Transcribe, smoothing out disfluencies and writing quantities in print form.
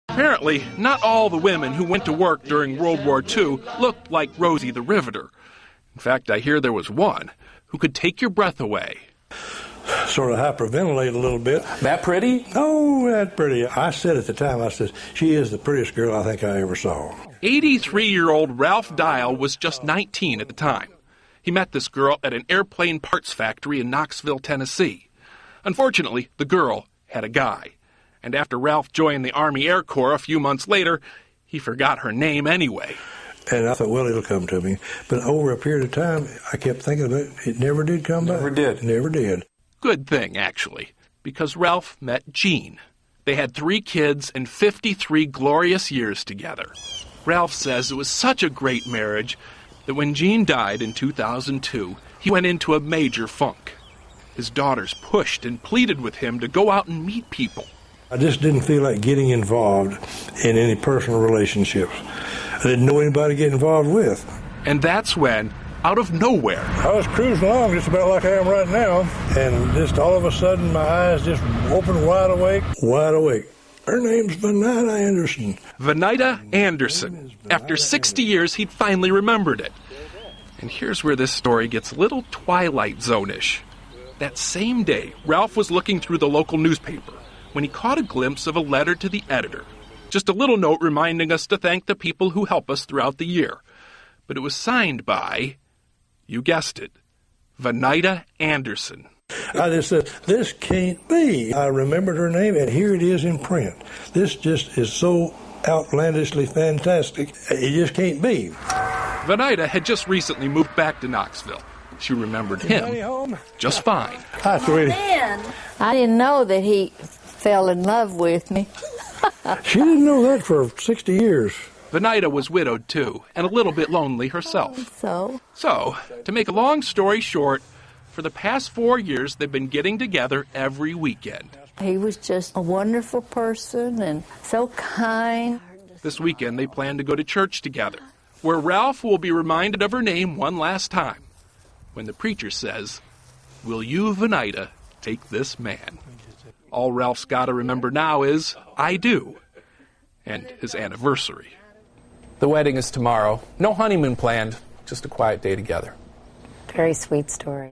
Apparently, not all the women who went to work during World War II looked like Rosie the Riveter. In fact, I hear there was one who could take your breath away. Sort of hyperventilate a little bit. That pretty? Oh, that pretty. I said at the time, I said, she is the prettiest girl I think I ever saw. 83-year-old Ralph Dial was just 19 at the time. He met this girl at an airplane parts factory in Knoxville, Tennessee. Unfortunately, the girl had a guy. And after Ralph joined the Army Air Corps a few months later, he forgot her name anyway. And I thought, well, it'll come to me. But over a period of time, I kept thinking of it. It never did come back. Never did. Never did. Good thing, actually, because Ralph met Jean. They had 3 kids and 53 glorious years together. Ralph says it was such a great marriage that when Jean died in 2002, he went into a major funk. His daughters pushed and pleaded with him to go out and meet people. I just didn't feel like getting involved in any personal relationships. I didn't know anybody to get involved with. And that's when, out of nowhere, I was cruising along just about like I am right now, and just all of a sudden my eyes just opened wide awake. Wide awake. Her name's Venida Anderson. Venida Anderson. After 60 years, he'd finally remembered it. And here's where this story gets a little Twilight Zone-ish. That same day, Ralph was looking through the local newspaper when he caught a glimpse of a letter to the editor. Just a little note reminding us to thank the people who help us throughout the year. But it was signed by, you guessed it, Venida Anderson. I just said, this can't be. I remembered her name, and here it is in print. This just is so outlandishly fantastic. It just can't be. Venida had just recently moved back to Knoxville. She remembered him just fine. Hi, sweetie. I didn't know that he fell in love with me. She didn't know that for 60 years. Venida was widowed, too, and a little bit lonely herself. So, to make a long story short, for the past 4 years, they've been getting together every weekend. he was just a wonderful person and so kind. This weekend, they plan to go to church together, where Ralph will be reminded of her name one last time, when the preacher says, "Will you, Venida, take this man?" All Ralph's got to remember now is, "I do," and his anniversary. The wedding is tomorrow. No honeymoon planned, just a quiet day together. Very sweet story.